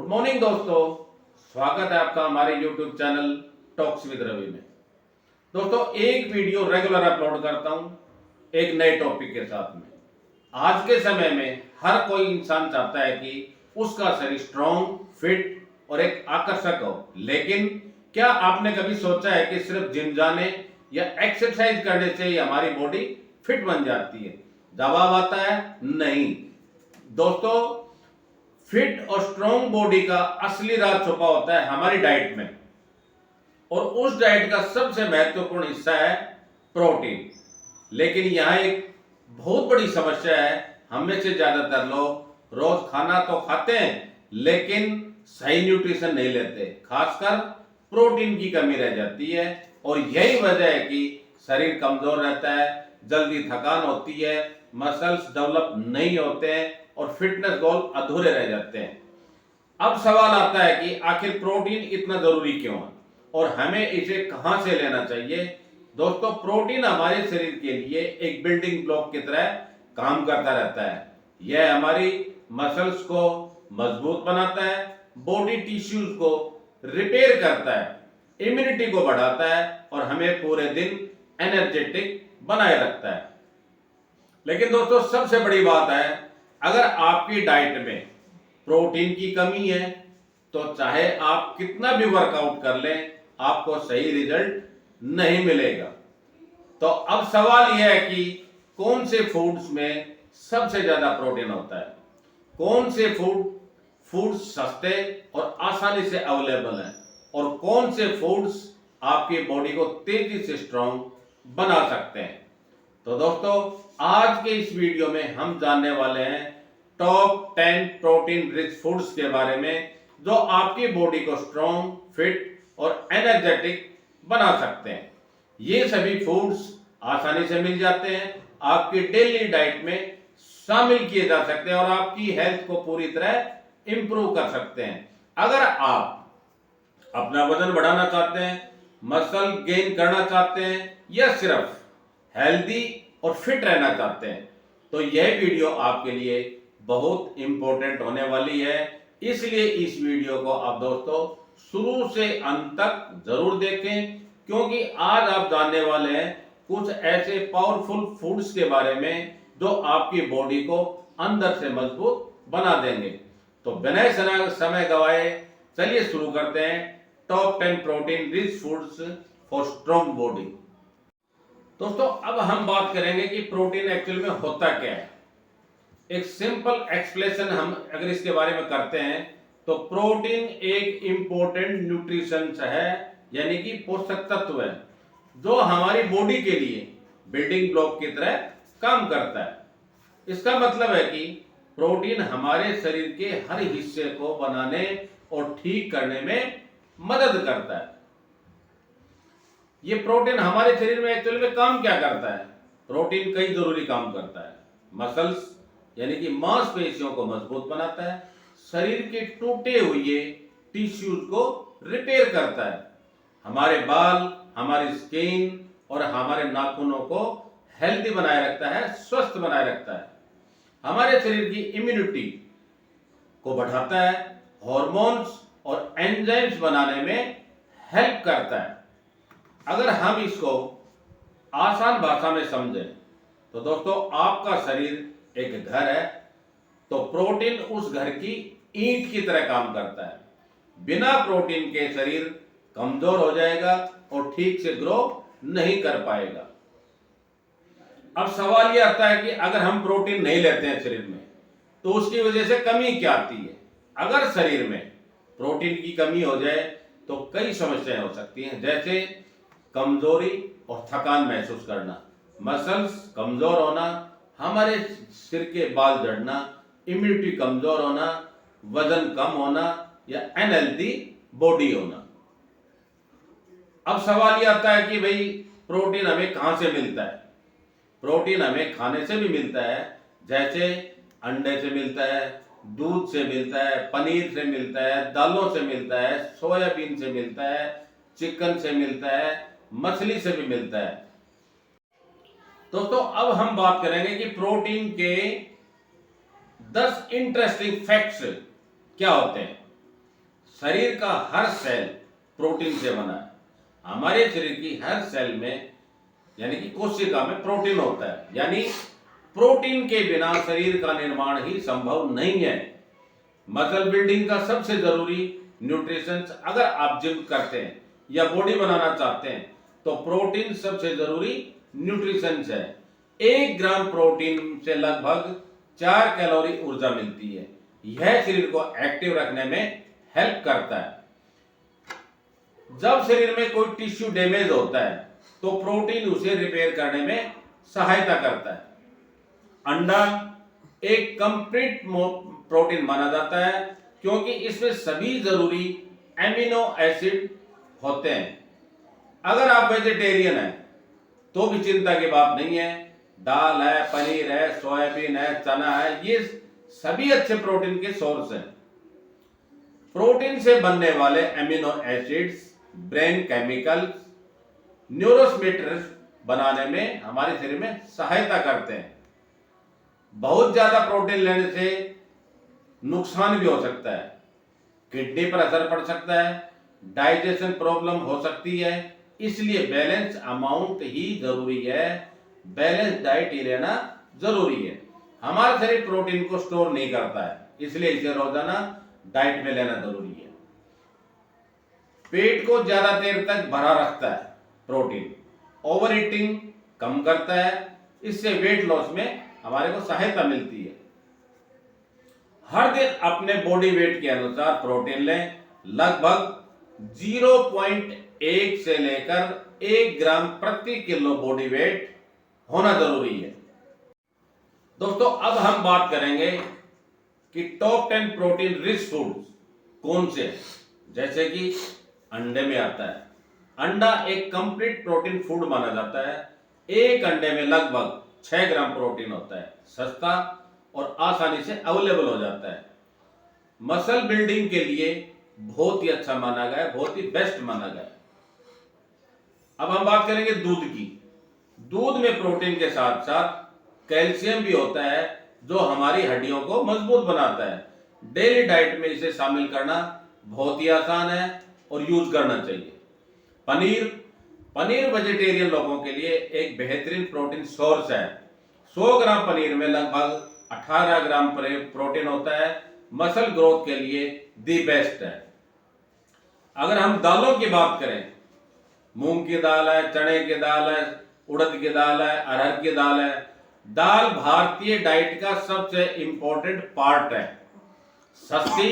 Good morning दोस्तों, स्वागत है आपका हमारे YouTube channel talks with Ravi में। दोस्तों, एक वीडियो रेगुलर अपलोड करता हूं एक नए टॉपिक के साथ में। आज के समय में हर कोई इंसान चाहता है कि उसका शरीर स्ट्रॉन्ग, फिट और एक आकर्षक हो, लेकिन क्या आपने कभी सोचा है कि सिर्फ जिम जाने या एक्सरसाइज करने से ही हमारी बॉडी फिट बन जाती है? जवाब आता है नहीं। दोस्तों, फिट और स्ट्रॉन्ग बॉडी का असली राज छुपा होता है हमारी डाइट में, और उस डाइट का सबसे महत्वपूर्ण हिस्सा है प्रोटीन। लेकिन यहाँ एक बहुत बड़ी समस्या है, हम में से ज्यादातर लोग रोज खाना तो खाते हैं लेकिन सही न्यूट्रिशन नहीं लेते, खासकर प्रोटीन की कमी रह जाती है। और यही वजह है कि शरीर कमजोर रहता है, जल्दी थकान होती है, मसल्स डेवलप नहीं होते हैं और फिटनेस गोल अधूरे रह जाते हैं। अब सवाल आता है कि आखिर प्रोटीन इतना जरूरी क्यों है और हमें इसे कहां से लेना चाहिए? दोस्तों, प्रोटीन हमारे शरीर के लिए एक बिल्डिंग ब्लॉक की तरह काम करता रहता है। यह हमारी मसल्स को मजबूत बनाता है, बॉडी टिश्यूज को रिपेयर करता है, इम्यूनिटी को बढ़ाता है और हमें पूरे दिन एनर्जेटिक बनाए रखता है। लेकिन दोस्तों, सबसे बड़ी बात है, अगर आपकी डाइट में प्रोटीन की कमी है तो चाहे आप कितना भी वर्कआउट कर लें, आपको सही रिजल्ट नहीं मिलेगा। तो अब सवाल यह है कि कौन से फूड्स में सबसे ज्यादा प्रोटीन होता है, कौन से फूड्स सस्ते और आसानी से अवेलेबल हैं, और कौन से फूड्स आपकी बॉडी को तेजी से स्ट्रांग बना सकते हैं। तो दोस्तों, आज के इस वीडियो में हम जानने वाले हैं टॉप 10 प्रोटीन रिच फूड्स के बारे में, जो आपकी बॉडी को स्ट्रांग, फिट और एनर्जेटिक बना सकते हैं। ये सभी फूड्स आसानी से मिल जाते हैं, आपकी डेली डाइट में शामिल किए जा सकते हैं और आपकी हेल्थ को पूरी तरह इंप्रूव कर सकते हैं। अगर आप अपना वजन बढ़ाना चाहते हैं, मसल गेन करना चाहते हैं या सिर्फ हेल्दी और फिट रहना चाहते हैं, तो यह वीडियो आपके लिए बहुत इंपॉर्टेंट होने वाली है। इसलिए इस वीडियो को आप दोस्तों शुरू से अंत तक जरूर देखें, क्योंकि आज आप जानने वाले हैं कुछ ऐसे पावरफुल फूड्स के बारे में जो आपकी बॉडी को अंदर से मजबूत बना देंगे। तो बिना समय गवाए चलिए शुरू करते हैं top 10 protein rich foods for strong body. दोस्तों, अब हम बात करेंगे कि प्रोटीन एक्चुअल में होता क्या है। एक सिंपल एक्सप्लेनेशन हम अगर इसके बारे में करते हैं तो प्रोटीन एक इंपॉर्टेंट न्यूट्रिशन है, यानी कि पोषक तत्व है जो हमारी बॉडी के लिए बिल्डिंग ब्लॉक की तरह काम करता है। इसका मतलब है कि प्रोटीन हमारे शरीर के हर हिस्से को बनाने और ठीक करने में मदद करता है। ये प्रोटीन हमारे शरीर में एक्चुअली में काम क्या करता है? प्रोटीन कई जरूरी काम करता है। मसल्स यानी कि मांसपेशियों को मजबूत बनाता है, शरीर के टूटे हुए टिश्यूज को रिपेयर करता है, हमारे बाल, हमारी स्किन और हमारे नाखूनों को हेल्दी बनाए रखता है, स्वस्थ बनाए रखता है, हमारे शरीर की इम्यूनिटी को बढ़ाता है, हॉर्मोन्स और एंजाइम्स बनाने में हेल्प करता है। अगर हम इसको आसान भाषा में समझें तो दोस्तों, आपका शरीर एक घर है, तो प्रोटीन उस घर की ईंट की तरह काम करता है। बिना प्रोटीन के शरीर कमजोर हो जाएगा और ठीक से ग्रो नहीं कर पाएगा। अब सवाल यह आता है कि अगर हम प्रोटीन नहीं लेते हैं शरीर में तो उसकी वजह से कमी क्या आती है? अगर शरीर में प्रोटीन की कमी हो जाए तो कई समस्याएं हो सकती हैं, जैसे कमजोरी और थकान महसूस करना, मसल्स कमजोर होना, हमारे सिर के बाल झड़ना, इम्यूनिटी कमजोर होना, वजन कम होना या अनहेल्दी बॉडी होना। अब सवाल यह आता है कि भाई प्रोटीन हमें कहां से मिलता है? प्रोटीन हमें खाने से भी मिलता है, जैसे अंडे से मिलता है, दूध से मिलता है, पनीर से मिलता है, दालों से मिलता है, सोयाबीन से मिलता है, चिकन से मिलता है, मछली से भी मिलता है। दोस्तों, अब हम बात करेंगे कि प्रोटीन के 10 इंटरेस्टिंग फैक्ट्स क्या होते हैं। शरीर का हर सेल प्रोटीन से बना है। हमारे शरीर की हर सेल में यानी कि कोशिका में प्रोटीन होता है, यानी प्रोटीन के बिना शरीर का निर्माण ही संभव नहीं है। मसल बिल्डिंग का सबसे जरूरी न्यूट्रिशन, अगर आप जिम करते हैं या बॉडी बनाना चाहते हैं तो प्रोटीन सबसे जरूरी न्यूट्रिशन है। 1 ग्राम प्रोटीन से लगभग 4 कैलोरी ऊर्जा मिलती है। यह शरीर को एक्टिव रखने में हेल्प करता है। जब शरीर में कोई टिश्यू डैमेज होता है तो प्रोटीन उसे रिपेयर करने में सहायता करता है। अंडा एक कंप्लीट प्रोटीन माना जाता है क्योंकि इसमें सभी जरूरी एमिनो एसिड होते हैं। अगर आप वेजिटेरियन हैं तो भी चिंता की बात नहीं है। दाल है, पनीर है, सोयाबीन है, चना है, ये सभी अच्छे प्रोटीन के सोर्स हैं। प्रोटीन से बनने वाले amino acids brain chemicals, neurotransmitters बनाने में हमारे शरीर में सहायता करते हैं। बहुत ज्यादा प्रोटीन लेने से नुकसान भी हो सकता है। किडनी पर असर पड़ सकता है, डाइजेशन प्रॉब्लम हो सकती है, इसलिए बैलेंस अमाउंट ही जरूरी है। बैलेंस डाइट ही लेना जरूरी है। हमारा शरीर प्रोटीन को स्टोर नहीं करता है, इसलिए इसे रोजाना डाइट में लेना जरूरी है। पेट को ज्यादा देर तक भरा रखता है प्रोटीन, ओवर ईटिंग कम करता है, इससे वेट लॉस में हमारे को सहायता मिलती है। हर दिन अपने बॉडी वेट के अनुसार प्रोटीन लें। लगभग 0.1 से लेकर 1 ग्राम प्रति किलो बॉडी वेट होना जरूरी है। दोस्तों, अब हम बात करेंगे कि टॉप 10 प्रोटीन रिच फूड्स कौन से हैं। जैसे कि अंडे में आता है। अंडा एक कंप्लीट प्रोटीन फूड माना जाता है। एक अंडे में लगभग 6 ग्राम प्रोटीन होता है। सस्ता और आसानी से अवेलेबल हो जाता है। मसल बिल्डिंग के लिए बहुत ही अच्छा माना गया है, बहुत ही बेस्ट माना गया है। अब हम बात करेंगे दूध की। दूध में प्रोटीन के साथ साथ कैल्शियम भी होता है जो हमारी हड्डियों को मजबूत बनाता है। डेली डाइट में इसे शामिल करना बहुत ही आसान है और यूज करना चाहिए। पनीर वेजिटेरियन लोगों के लिए एक बेहतरीन प्रोटीन सोर्स है। 100 ग्राम पनीर में लगभग 18 ग्राम प्रोटीन होता है। मसल ग्रोथ के लिए दी बेस्ट है। अगर हम दालों की बात करें, मूंग की दाल है, चने की दाल है, उड़द की दाल है, अरहर की दाल है। दाल भारतीय डाइट का सबसे इंपॉर्टेंट पार्ट है। सस्ती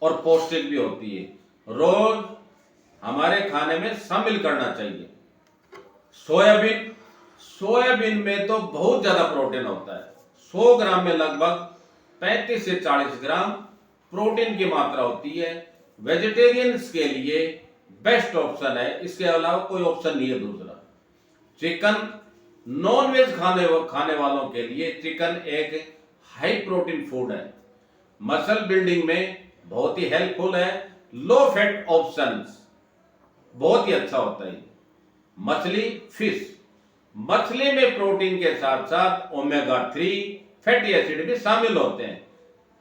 और पौष्टिक भी होती है। रोज हमारे खाने में शामिल करना चाहिए। सोयाबीन में तो बहुत ज्यादा प्रोटीन होता है। 100 ग्राम में लगभग 35 से 40 ग्राम प्रोटीन की मात्रा होती है। वेजिटेरियंस के लिए बेस्ट ऑप्शन है, इसके अलावा कोई ऑप्शन नहीं है दूसरा। चिकन, नॉन वेज खाने वालों के लिए चिकन एक हाई प्रोटीन फूड है। मसल बिल्डिंग में बहुत ही हेल्पफुल है। लो फैट ऑप्शंस बहुत ही अच्छा होता है। फिश, मछली में प्रोटीन के साथ साथ ओमेगा 3 फैटी एसिड भी शामिल होते हैं।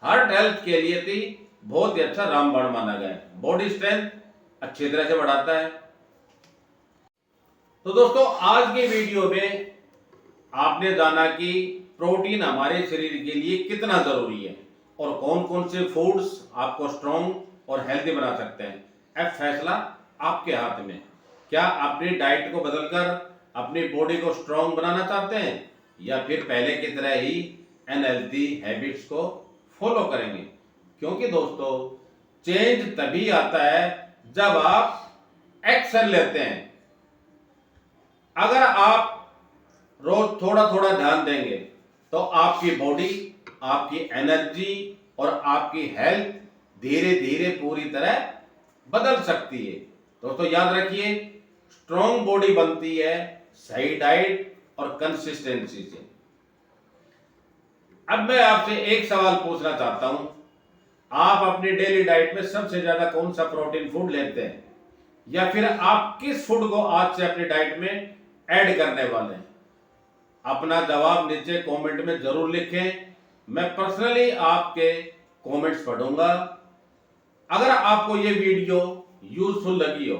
हार्ट हेल्थ के लिए भी बहुत ही अच्छा रामबाण माना गया है। बॉडी स्ट्रेंथ अच्छी तरह से बढ़ाता है। तो दोस्तों, आज के वीडियो में आपने जाना कि प्रोटीन हमारे शरीर के लिए कितना जरूरी है और कौन कौन से फूड्स आपको स्ट्रॉन्ग और हेल्दी बना सकते हैं। अब फैसला आपके हाथ में। क्या अपनी डाइट को बदलकर अपनी बॉडी को स्ट्रॉन्ग बनाना चाहते हैं या फिर पहले की तरह ही अनहेल्दी हैबिट्स को फॉलो करेंगे। क्योंकि दोस्तों, चेंज तभी आता है जब आप एक्शन लेते हैं। अगर आप रोज थोड़ा थोड़ा ध्यान देंगे तो आपकी बॉडी, आपकी एनर्जी और आपकी हेल्थ धीरे धीरे पूरी तरह बदल सकती है। दोस्तों, याद रखिए, स्ट्रॉन्ग बॉडी बनती है सही डाइट और कंसिस्टेंसी से। अब मैं आपसे एक सवाल पूछना चाहता हूं। आप अपनी डेली डाइट में सबसे ज्यादा कौन सा प्रोटीन फूड लेते हैं, या फिर आप किस फूड को आज से अपनी डाइट में ऐड करने वाले हैं? अपना जवाब नीचे कमेंट में जरूर लिखें। मैं पर्सनली आपके कमेंट्स पढ़ूंगा। अगर आपको ये वीडियो यूजफुल लगी हो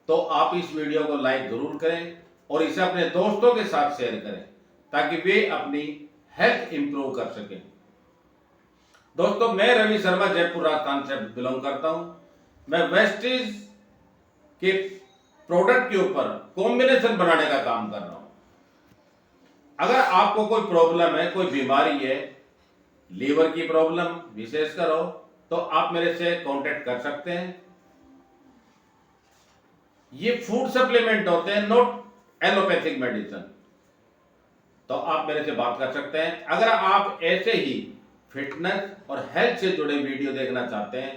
तो आप इस वीडियो को लाइक जरूर करें और इसे अपने दोस्तों के साथ शेयर करें ताकि वे अपनी हेल्थ इंप्रूव कर सकें। दोस्तों, मैं रवि शर्मा जयपुर राजस्थान से बिलोंग करता हूं। मैं वेस्टीज के प्रोडक्ट के ऊपर कॉम्बिनेशन बनाने का काम कर रहा हूं। अगर आपको कोई प्रॉब्लम है, कोई बीमारी है, लीवर की प्रॉब्लम विशेषकर हो, तो आप मेरे से कांटेक्ट कर सकते हैं। ये फूड सप्लीमेंट होते हैं, नॉट एलोपैथिक मेडिसिन। तो आप मेरे से बात कर सकते हैं। अगर आप ऐसे ही फिटनेस और हेल्थ से जुड़े वीडियो देखना चाहते हैं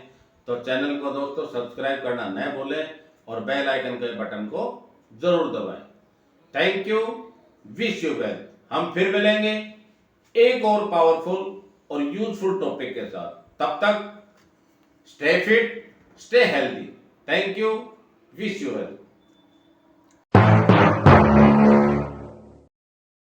तो चैनल को दोस्तों सब्सक्राइब करना न भूलें और बेल आइकन के बटन को जरूर दबाएं। Thank you, wish you well. हम फिर मिलेंगे एक और पावरफुल और यूजफुल टॉपिक के साथ। तब तक stay fit, stay healthy. Thank you, wish you well.